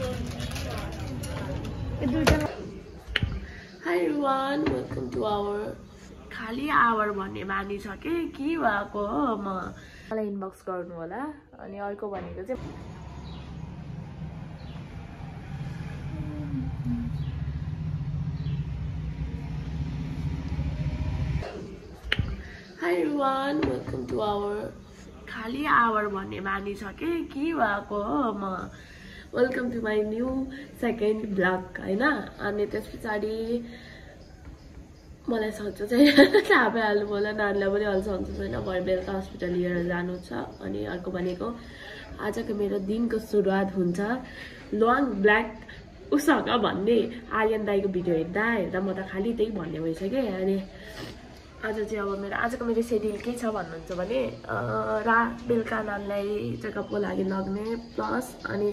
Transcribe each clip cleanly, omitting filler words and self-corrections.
Hi everyone, welcome to our खाली hour भन्ने बानी छ के भएको हो मलाई इनबक्स गर्नु होला अनि अर्को भनेको चाहिँ Hi everyone, welcome to our खाली आवर भन्ने बानी छ के भएको हो welcome to my new second blog हैन अनि त्यसपछि मलाई सन्चो चाहिँ थाहा पाइहाल्नु होला नानीलाई पनि अलि सन्चो छैन भरे बेलुका हस्पिटल लिएर जानु छ अनि अर्को भनेको आजको मेरो दिनको सुरुवात हुन्छ लङ ब्ल्याक उसँग भन्ने आर्यन दाइको भिडियो हेर्दा म त खाली त्यही भन्ने भइसक्यो अनि आज चाहिँ अब आजको मेरो सेड्युल के छ भन्नुहुन्छ भने बेलुका नानीलाई चेकअपको लागि लग्ने प्लस अनि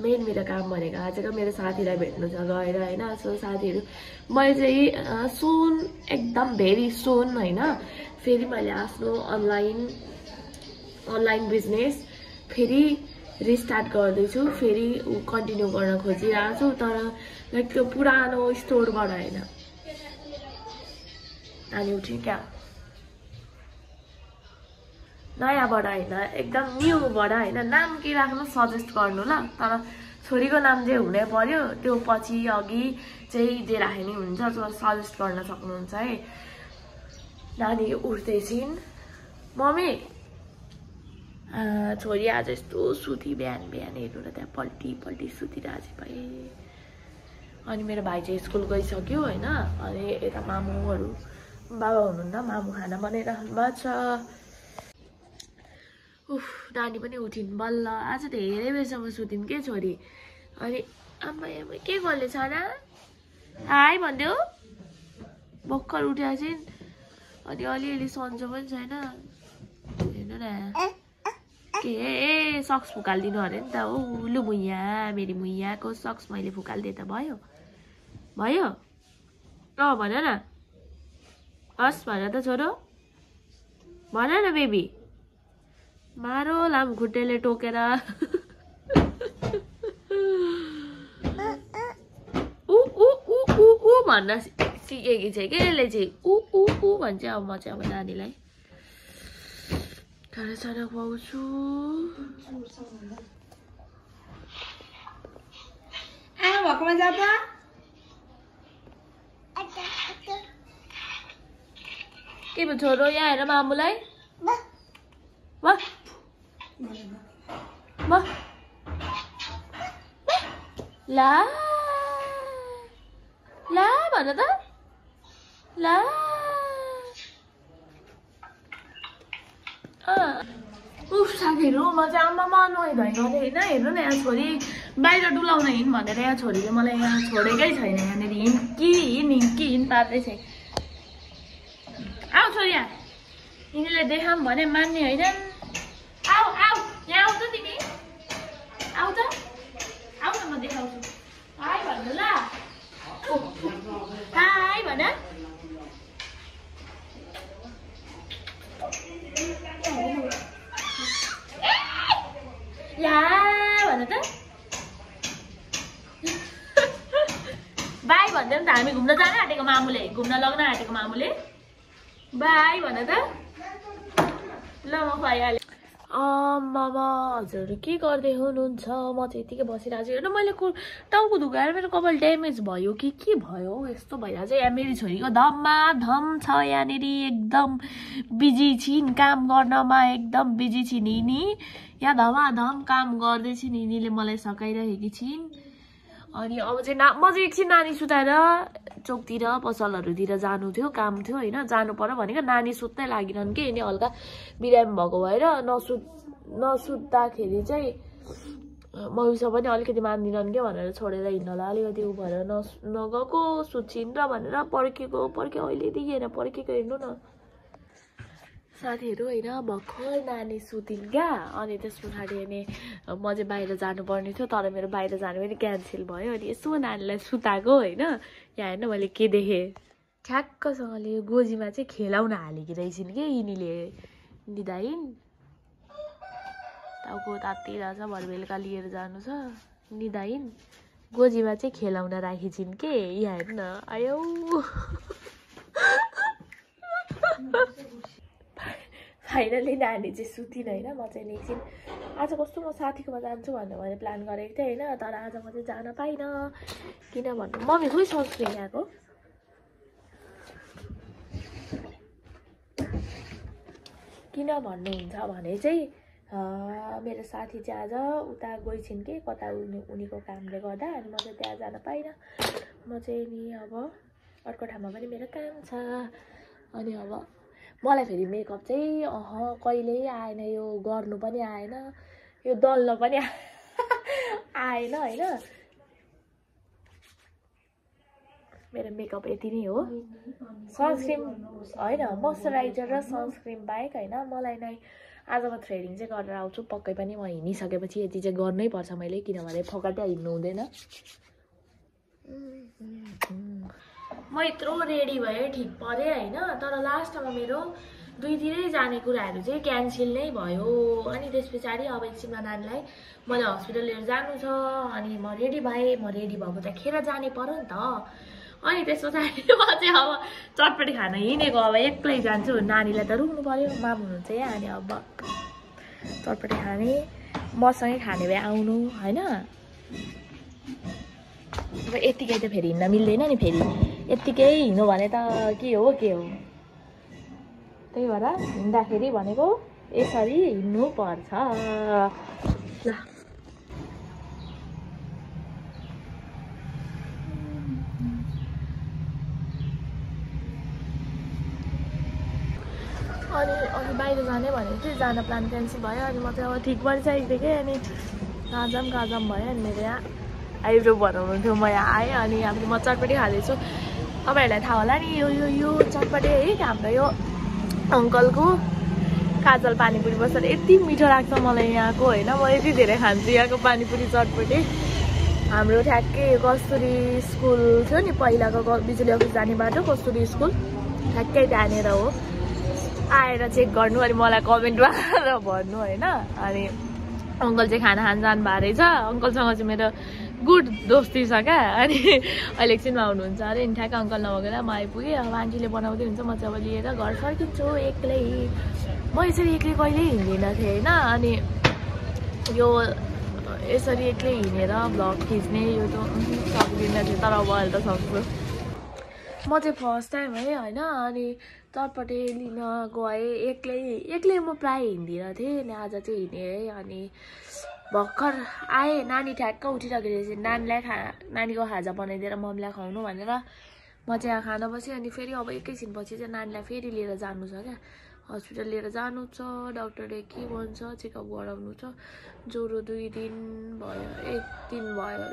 मेन मेरो काम भनेको आजको मेरो साथीलाई भेट्नु छ गएर हैन सो साथीहरु मैले चाहिँ सुन एकदम भेरी सुन हैन फेरि मैले आफ्नो अनलाइन बिजनेस फेरि रिस्टार्ट गर्दै छु फेरि कन्टिन्यू गर्न खोजिरहेको छु तर लाइक त्यो पुरानो स्टोरबाट हैन अनि उठ्यो क्या नयाँबाट हैन एकदम न्यूबाट हैन नाम के राख्नु सजेस्ट गर्नु ल तर छोरीको नाम जे हुनै पर्यो त्यो पछि अघि चाहिँ जे राखे नि हुन्छ सो सजेस्ट गर्न सक्नुहुन्छ है नानी उठ्दै छिन् मम्मी छोरी आज यस्तो सुती बिहान हेर्नु न त्यहाँ पल्टी सुतिरहेछ भाइ अनि मेरो भाइ चाहिँ स्कुल गइसक्यो हैन अनि यता मामुहरु बाबा हुनुहुन्न मामु खाना बनाइराख्नु भएको छ उफ नानी पनि उठिन् बल्ल आज धेरै बेरसम्म सुतिन् के छोरी अनि आमा के गर्ले छाना हाई भन्देऊ भर्खर उठेको छिन् अनि अलिअलि सन्चो पनि छैन हेर्नु न के सक्स फुकालिदिनु अरे नि त हो लु मुइया मेरी मुइयाको सक्स मैले फुकालिदिए त भयो भन न हस् भन त छोरो भन न बेबी मारो लाम खुट्टेले टोकेर ऊ भन्न सिकेकी छ कि यसले चाहिँ ऊ भन्छ अब म चाहिँ अब नानीलाई खाना खुवाउँछु भएकोमा जाँदा के भयो छोरो यहाँ हेर मामुलाई ला भन त ला उफ साथीहरु म चाहिँ आमामा नुहाइ धुवाइ गर्ने होइन हेर्नु न यहाँ छोरी बाहिर डुलाउन हिँड भनेर यहाँ छोरीले मलाई यहाँ छोडेकै छैन यहाँनिर हिँड पार्दैछ आऊ छोरी यिनीले देखाम भने मान्ने होइन आऊ यहाँ आऊ त तिमी आऊ न म देखाउँछु हाई भन्नु ल हाई भन ला भन त बाई भन्दै त हामी घुम्न जान आँटेको मामुले घुम्न लग्न आँटेको मामुले बाई भन त ल म खुवाइहालेँ मामा हजुर के गर्दै हुनुहुन्छ म चाहिँ यतिकै बसिरहेको छु हेर्नु मैले टाउको धुकाएर मेरो कपाल ड्यामेज भयो कि के भयो यस्तो भइरहेको छ यहाँ मेरी छोरीको धम छ यहाँनिर एकदम बिजी छिन् काम गर्नमा एकदम बिजी छिन् यिनी यहाँ धमाधम काम गर्दैछिन् यिनीले मलाई सकाइरहेकी छिन् अनि अब चाहिँ म चाहिँ एकछिन नानी सुताएर चोकतिर पसलहरूतिर जानु थियो काम थियो होइन जानु पर्यो भनेको नानी सुत्नै लागिरहन् कि यिनी हल्का बिरामी भएको भएर नसुत्दाखेरि चाहिँ मयुसा पनि अलिकति मान्दिनन् के भनेर छोडेर हिँड्नलाई अलिकति उ भएर नगएको सुत्छिन् र भनेर पर्खेको अहिलेदेखि हेर पर्खेको हेर्नु न साथीहरु होइन भर्खर नानी सुतिन् क्या अनि त्यस पछाडि अनि म चाहिँ बाहिर जानुपर्ने थियो तर मेरो बाहिर जानु पनि क्यान्सल भयो अनि यसो नानीलाई सुताएको होइन यहाँ हेर्न मैले के देखेँ ठ्याक्कसँगले गोजीमा चाहिँ खेलाउन हालेकी रहेछन् कि यिनीले निदाइन् टाउको तात्तिरहेछ भरे बेलुका लिएर जानु छ निदाइन गोजीमा चाहिँ खेलाउन राखिछिन् के यहाँ हेर्नु न आयो फाइनली नानी चाहिँ सुतिन होइन म चाहिँ एकछिन आज कस्तो म साथीकोमा जान्छु भनेर मैले प्लान गरेको थिएँ होइन तर आज म चाहिँ जान पाइनँ किन भन्नु मम्मी खोइ सन्सक्रिन ल्याएको किन भन्नुहुन्छ भने चाहिँ मेरो साथी चाहिँ आज उता गइछिन् कि कता उनीको कामले गर्दा अनि म चाहिँ त्यहाँ जान पाइनँ म चाहिँ नि अब अर्को ठाउँमा पनि मेरो काम छ अनि अब मलाई फेरि मेकअप चाहिँ कहिल्यै आएन यो गर्नु पनि आएन यो दल्न पनि आएन होइन मेरो मेकअप यति नै हो सनस्क्रिन होइन मोइस्चराइजर र सनस्क्रिन बाहेक होइन मलाई नै आज म थ्रेडिङ चाहिँ गरेर आउँछु पक्कै पनि म हिँडिसकेपछि यति चाहिँ गर्नै पर्छ मैले किनभने फकाट्या हिँड्नु हुँदैन म यत्रो रेडी भएँ ठिक परेँ होइन तर लास्टमा मेरो दुईतिरै जाने कुराहरू चाहिँ क्यान्सल नै भयो अनि त्यस पछाडि अब एकछिनमा नानीलाई मैले हस्पिटल लिएर जानु छ अनि म रेडी भएँ म रेडी भएको त खेर जाने पर्यो नि त अनि त्यस पछाडि म चाहिँ अब चटपटी खान हिँडेको अब एक्लै जान्छु नानीलाई त रुक्नु पर्यो माम हुनुहुन्छ यहाँ अनि अब चटपटी खाने मसँगै खाने भए आउनु होइन अब यत्तिकै त फेरि हिँड्न मिल्दैन नि फेरि यत्तिकै हिँड्नु भने त के हो त्यही भएर हिँड्दाखेरि भनेको यसरी हिँड्नु पर्छ ल अनि अघि बाहिर जाने भनेको थिएँ जान प्लान क्यान्सल भयो अनि म चाहिँ अब ठिक परिसकेको थिएँ कि अनि कहाँ जाऊँ भयो अनि मेरो यहाँ आइब्रो बनाउनु थियो म यहाँ आएँ अनि यहाँ पनि म चटपटी खाँदैछु तपाईँहरूलाई थाहा होला नि यो चटपटी है हाम्रो यो अङ्कलको काजल पानीपुरी बसेर यति मिठो लाग्छ मलाई यहाँको होइन म यति धेरै खान्छु यहाँको पानीपुरी चटपटी हाम्रो ठ्याक्कै कस्तुरी स्कुल थियो नि पहिलाको बिजुली अफिस जाने बाटो कस्तुरी स्कुल ठ्याक्कै त्यहाँनिर हो आएर चेक गर्नु अनि मलाई कमेन्टमा भन्नु होइन अनि अङ्कल चाहिँ खाना खान जानु भएको रहेछ अङ्कलसँग चाहिँ मेरो गुड दोस्ती छ क्या अनि अहिले एकछिनमा आउनुहुन्छ अरे नि ठ्याक्क अङ्कल नभएर म आइपुगेँ अब आन्टीले बनाउँदै हुन्छ म चाहिँ अब लिएर घर फर्किन्छु एक्लै म यसरी एक्लै कहिल्यै हिँड्दिनँ थिएँ होइन अनि यो यसरी एक्लै हिँडेर भ्लग खिच्ने यो त सक्दिनँ थिएँ तर अब अहिले त सक्छु म चाहिँ फर्स्ट टाइम है होइन अनि चटपटी लिन गएँ एक्लै म प्रायः हिँड्दिनँ थिएँ अनि आज चाहिँ हिँडेँ है अनि भर्खर आएँ नानी ठ्याक्क उठिरहेको नानीको खाजा बनाइदिएर मम्मीलाई खुवाउनु भनेर म चाहिँ यहाँ खान बसेँ अनि फेरि अब एकैछिनपछि चाहिँ नानीलाई फेरि लिएर जानु छ क्या हस्पिटल लिएर जानु छ डक्टरले के भन्छ चेकअप गराउनु छ ज्वरो 2 दिन भयो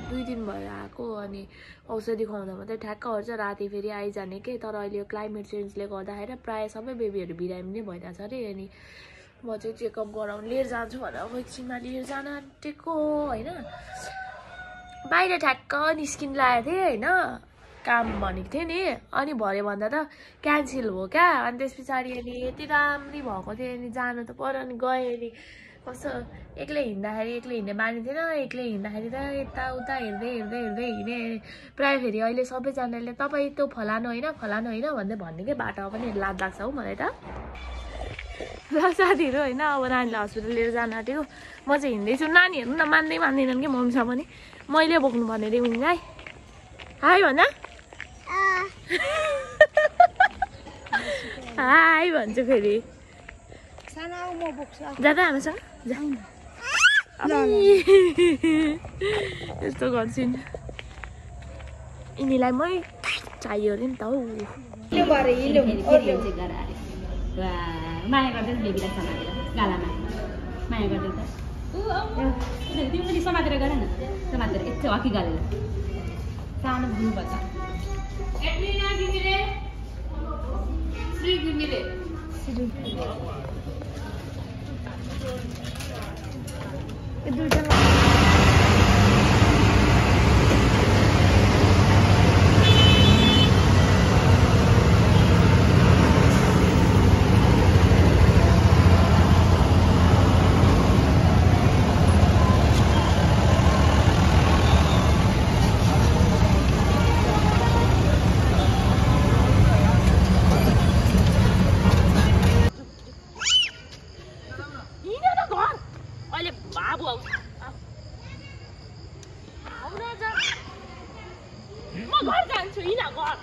2 दिन भयो आएको अनि औषधि खुवाउँदा मात्रै ठ्याक्क हट्छ राति फेरि आइजाने के तर अहिले यो क्लाइमेट चेन्जले गर्दाखेरि प्रायः सबै बेबीहरू बिरामी नै भइरहेको छ अरे अनि म चाहिँ चेकअप गराउनु लिएर जान्छु भनेर अब एकछिनमा लिएर जान आँटेको होइन बाहिर ठ्याक्क निस्किन लागेको थिएँ होइन काम भनेको थिएँ नि अनि भरे भन्दा त क्यान्सल हो क्या अनि त्यस पछाडि अनि यति राम्री भएको थियो अनि जानु त पर्यो अनि गएँ अनि कस्तो एक्लै हिँड्ने बानी थिएन एक्लै हिँड्दाखेरि त यताउता हेर्दै हिँडेँ प्रायः फेरि अहिले सबैजनाले तपाईँ त्यो फलानु होइन भन्दै भन्ने के बाटोमा पनि लाज लाग्छ हौ मलाई त ल साथीहरू होइन अब नानीलाई हस्पिटल लिएर जान आँटेको म चाहिँ हिँड्दैछु नानीहरू न मान्दैनन् कि मम्मीसँग पनि मैले बोक्नु पर्ने रे उनीलाई हाई भन हाई भन्छु फेरि जाँदा हामीसँग यस्तो गर्छु नि यिनीलाई मै चाहियो अरे नि त हौ माया गर्दैन बेबीलाई समातेर गालामा माया गर्दैन त तिमी पनि समातेर गर न समातेर यस्तो हकी गरेर सानो भुल भन्छ बाबु आउँछ म घर जान्छु हिँड घर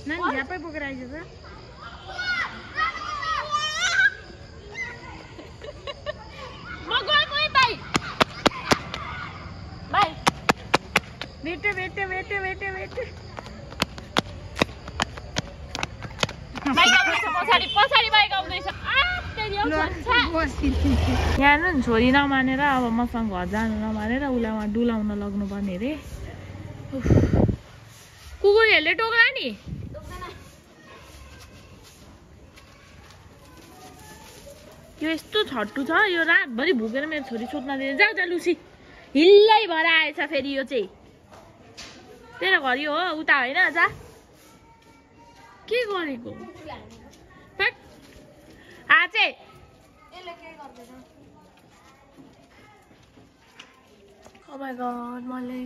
नानी झ्यापै बोकेर आइज म गएको है भाइ भाइ बेटे बेटे बेटे बेटे बेटे बाइक आउँदैछ पछाडि पछाडि बाइक आउँदैछ यहाँ नि छोरी नमानेर अब मसँग घर जानु नमानेर उसलाई उहाँ डुलाउन लग्नु पर्ने रे कुकुरहरूले टोक्ला नि यो यस्तो छट्टु छ यो रातभरि भुकेर मेरो छोरी सुत्न दिने जा जा लुसी हिल्लै भएर आएछ फेरि यो चाहिँ तेरो घर यो हो उता होइन जा के गरेको आचे ओ माय गॉड मलाई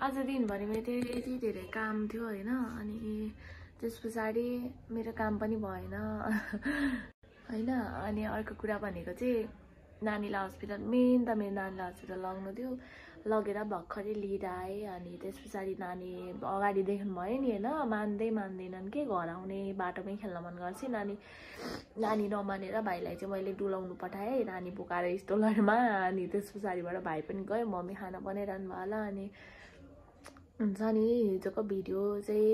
आज दिनभरि मेरो यति धेरै काम थियो होइन अनि त्यस पछाडि मेरो काम पनि भएन होइन अनि अर्को कुरा भनेको चाहिँ नानीलाई हस्पिटल मेन त मेरो नानीलाई हस्पिटल लग्नु थियो लगेर भर्खरै लिएर आएँ अनि त्यस पछाडि नानी अगाडि देख्नु भयो नि होइन मान्दैनन् के घर आउने बाटोमै खेल्न मन गर्छ नानी नमानेर भाइलाई चाहिँ मैले डुलाउनु पठाएँ नानी बोकाएर स्टोलरमा अनि त्यस पछाडिबाट भाइ पनि गयो मम्मी खाना बनाइरहनु भयो होला अनि हुन्छ नि हिजोको भिडियो चाहिँ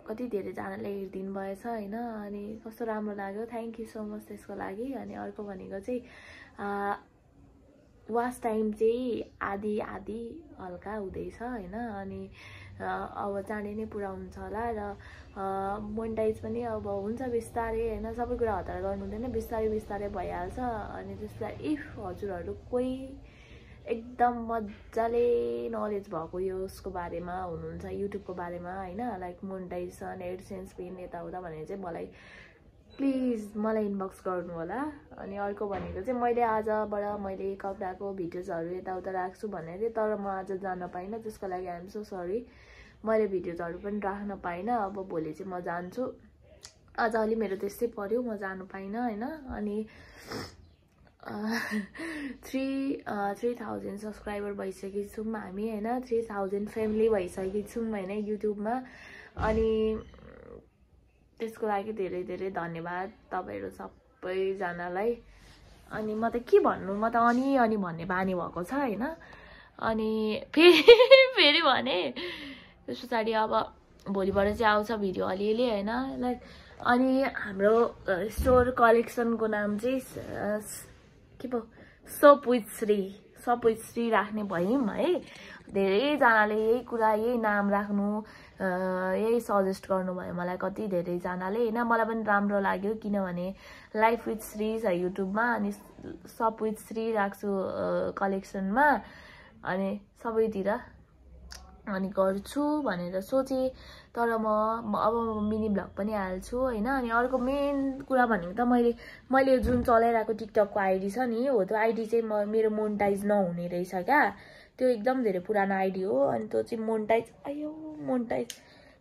कति धेरैजनाले हेरिदिनु भएछ होइन अनि कस्तो राम्रो लाग्यो थ्याङ्क यू सो मच त्यसको लागि अनि अर्को भनेको चाहिँ वाच टाइम चाहिँ आधी हल्का हुँदैछ होइन अनि अब चाँडै नै पुरा हुन्छ होला र मोनेटाइज पनि अब हुन्छ बिस्तारै होइन सबै कुरा हतार गर्नु हुँदैन बिस्तारै भइहाल्छ अनि त्यसलाई इफ हजुरहरू कोही एकदम मजाले नलेज भएको यो उसको बारेमा हुनुहुन्छ युट्युबको बारेमा होइन लाइक मोनेटाइजेसन एडसेन्स पिन यताउता भनेर चाहिँ मलाई प्लिज मलाई इनबक्स गर्नु होला अनि अर्को भनेको चाहिँ मैले आजबाट मैले कपडाको भिडियोजहरू यताउता राख्छु भनेर थिएँ तर म आज जान पाइनँ त्यसको लागि आइएम सो सरी मैले भिडियोजहरू पनि राख्न पाइनँ अब भोलि चाहिँ म जान्छु आज अलि मेरो त्यस्तै पर्यो म जानु पाइनँ होइन अनि 3000 सब्सक्राइबर भइसकेको छौँ हामी होइन 3000 फ्यामिली भइसकेको छौँ होइन युट्युबमा अनि त्यसको लागि धेरै धेरै धन्यवाद तपाईँहरू सबैजनालाई अनि म त के भन्नु म त अनि भन्ने बानी भएको छ होइन अनि फेरि भने त्यस पछाडि अब भोलिबाट चाहिँ आउँछ भिडियो अलिअलि होइन लाइक अनि हाम्रो स्टोर कलेक्सनको नाम चाहिँ के पो सोप विथ श्री राख्ने भयौँ है धेरैजनाले यही कुरा यही नाम राख्नु यही सजेस्ट गर्नुभयो मलाई कति धेरैजनाले होइन मलाई पनि राम्रो लाग्यो किनभने लाइफ विथ श्री छ युट्युबमा अनि सप विथ श्री राख्छु कलेक्सनमा अनि सबैतिर अनि गर्छु भनेर सोचेँ तर म अब मिनी ब्लग पनि हाल्छु होइन अनि अर्को मेन कुरा भनेको त मैले जुन चलाइरहेको टिकटकको आइडी छ नि हो त्यो आइडी चाहिँ मेरो मोनेटाइज नहुने रहेछ क्या त्यो एकदम धेरै पुरानो आइडी हो अनि त्यो चाहिँ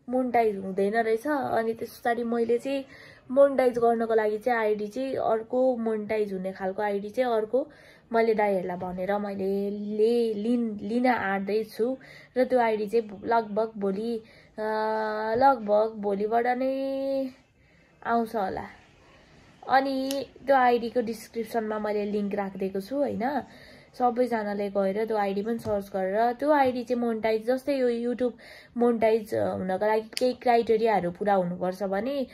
मोनेटाइज हुँदैन रहेछ अनि त्यस पछाडि मैले चाहिँ मोनेटाइज गर्नको लागि चाहिँ आइडी चाहिँ अर्को मोनेटाइज हुने खालको आइडी चाहिँ अर्को मैले दाइहरूलाई भनेर मैले लिन आँट्दैछु र त्यो आइडी चाहिँ लगभग भोलिबाट नै आउँछ होला अनि त्यो आइडीको डिस्क्रिप्सनमा मैले लिङ्क राखिदिएको छु होइन सबैजनाले गएर त्यो आइडी पनि सर्च गरेर त्यो आइडी चाहिँ मोनेटाइज जस्तै यो युट्युब मोनेटाइज हुनको लागि केही क्राइटेरियाहरू पुरा हुनुपर्छ भने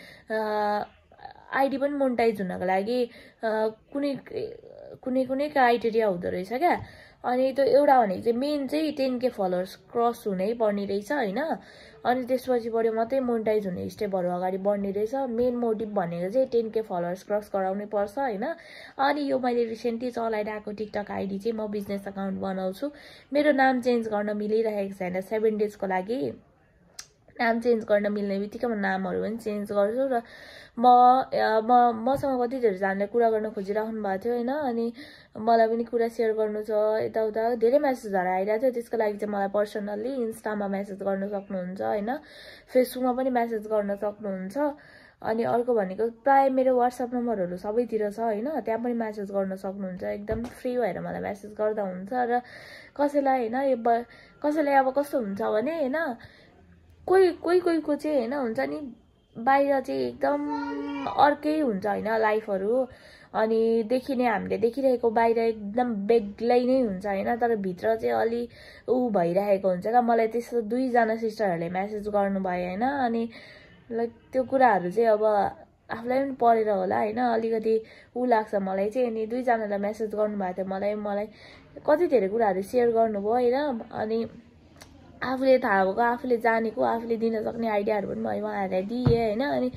आइडी पनि मोनेटाइज हुनको लागि कुनै क्राइटेरिया हुँदो रहेछ क्या अनि त्यो एउटा भनेको चाहिँ मेन चाहिँ 10K फलोवर्स क्रस हुनै पर्ने रहेछ होइन अनि त्यसपछिबाट मात्रै मोनेटाइज हुने स्टेपहरू अगाडि बढ्ने रहेछ मेन मोटिभ भनेको चाहिँ 10K फलोवर्स क्रस गराउनै पर्छ होइन अनि यो मैले रिसेन्टली चलाइरहेको टिकटक आइडी चाहिँ म बिजनेस अकाउन्ट बनाउँछु मेरो नाम चेन्ज गर्न मिलिरहेको छैन 7 डेजको लागि नाम चेन्ज गर्न मिल्ने बित्तिकै म नामहरू पनि चेन्ज गर्छु र मसँग कति धेरैजनाले कुरा गर्न खोजिराख्नु भएको थियो होइन अनि मलाई पनि कुरा सेयर गर्नु छ यताउता धेरै मेसेजहरू आइरहेको थियो त्यसको लागि चाहिँ मलाई पर्सनल्ली इन्स्टामा मेसेज गर्न सक्नुहुन्छ होइन फेसबुकमा पनि मेसेज गर्न सक्नुहुन्छ अनि अर्को भनेको प्राय मेरो WhatsApp नम्बरहरू सबैतिर छ हैन, त्यहाँ पनि मेसेज गर्न सक्नुहुन्छ। एकदम फ्री भएर मलाई मेसेज गर्दा हुन्छ। र कसैलाई हैन कसैलाई अब कस्तो हुन्छ भने हैन कोहीको चाहिँ हैन हुन्छ नि बाहिर चाहिँ एकदम अर्कै हुन्छ हैन लाइफहरू, अनि देखिने हामीले देखिरहेको बाहिर एकदम बेग्लै नै हुन्छ हैन, तर भित्र चाहिँ अलि भइरहेको हुन्छ। र मलाई त्यस्तो 2 जना सिस्टरहरूले मेसेज गर्नुभयो हैन, अनि लाइक त्यो कुराहरू चाहिँ अब आफूलाई पनि परेर होला हैन, अलिकति लाग्छ मलाई चाहिँ। अनि 2 जनालाई मेसेज गर्नुभएको थियो मलाई कति धेरै कुराहरू सेयर गर्नुभयो हैन, अनि आफूले थाहा भएको आफूले जानेको आफूले दिन सक्ने आइडियाहरू पनि भयो उहाँहरूलाई दिए हैन। अनि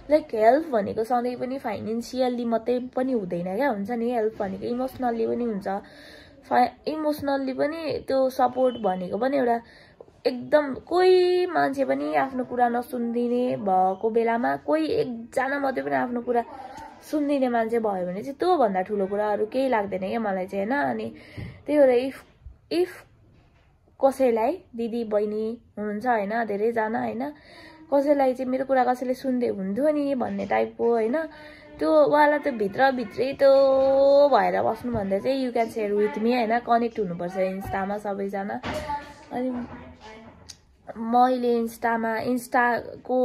लाइक हेल्प भनेको सधैँ पनि फाइनेन्सियली मात्रै पनि हुँदैन क्या, हुन्छ नि हेल्प भनेको इमोसनल्ली पनि हुन्छ। इमोसनल्ली पनि त्यो सपोर्ट भनेको पनि एउटा एकदम कोही मान्छे पनि आफ्नो कुरा नसुनिदिने भएको बेलामा कोही एकजना मात्रै पनि आफ्नो कुरा सुनिदिने मान्छे भयो भने चाहिँ त्यो भन्दा ठुलो कुराहरू केही लाग्दैन क्या मलाई चाहिँ हैन। अनि त्यही भएर इफ कसैलाई दिदी बहिनी हुनुहुन्छ हैन धेरैजना हैन, कसैलाई चाहिँ मेरो कुरा कसैले सुन्दै हुन्थ्यो नि भन्ने टाइपको हैन, त्यो वाला त भित्रै त्यो भएर बस्नु भन्दा चाहिँ you can share with me हैन, कनेक्ट हुनुपर्छ इन्स्टामा सबैजना। अनि मैले इन्स्टाको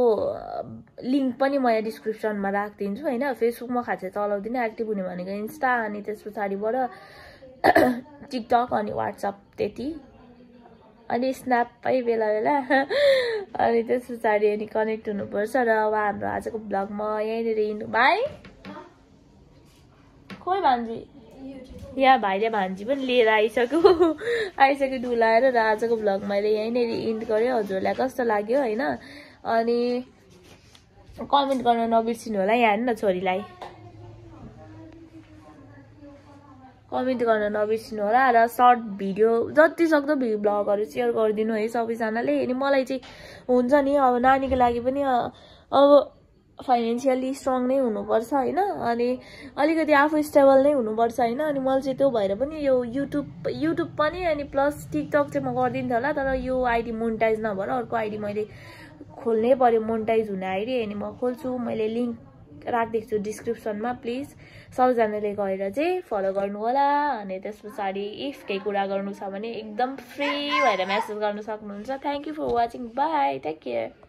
लिङ्क पनि म यहाँ डिस्क्रिप्सनमा राखिदिन्छु हैन। फेसबुकमा खासै चलाउँदिनँ, एक्टिभ हुने भनेको इन्स्टा अनि त्यस पछाडिबाट टिकटक अनि WhatsApp त्यति, अनि स्न्यापै बेला अनि त्यस पछाडि अनि कनेक्ट हुनुपर्छ। र अब हाम्रो आजको ब्लगमा यहीँनिर इन्ड भाइ खोइ भान्जी यहाँ भाइले भान्जी पनि लिएर आइसक्यो डुलाएर। र आजको ब्लग मैले यहीँनिर इन्ड गरेँ। हजुरलाई कस्तो लाग्यो हैन, अनि कमेन्ट गर्न नबिर्सिनु होला। यहाँ हेर्नु न छोरीलाई कमेन्ट गर्न नबिर्सिनु होला। र सर्ट भिडियो जति सक्दो ब्लगहरू सेयर गरिदिनु है सबैजनाले। अनि मलाई चाहिँ हुन्छ नि अब नानीको लागि पनि अब फाइनेन्सियली स्ट्रङ नै हुनुपर्छ हैन, अनि अलिकति आफू स्टेबल नै हुनुपर्छ हैन। अनि मैले चाहिँ त्यो भएर पनि यो युट्युब पनि अनि प्लस टिकटक चाहिँ म गरिदिन्थेँ होला, तर यो आइडी मोनेटाइज नभएर अर्को आइडी मैले खोल्नै पर्यो, मोनेटाइज हुने आइडी। अनि म खोल्छु, मैले लिङ्क राखिदिएको छु डिस्क्रिप्सनमा, प्लिज सबैजनाले गएर चाहिँ फलो गर्नु होला। अनि त्यस पछाडि इफ केही कुरा गर्नु छ भने एकदम फ्री भएर मेसेज गर्न सक्नुहुन्छ। Thank you for watching, bye, take care.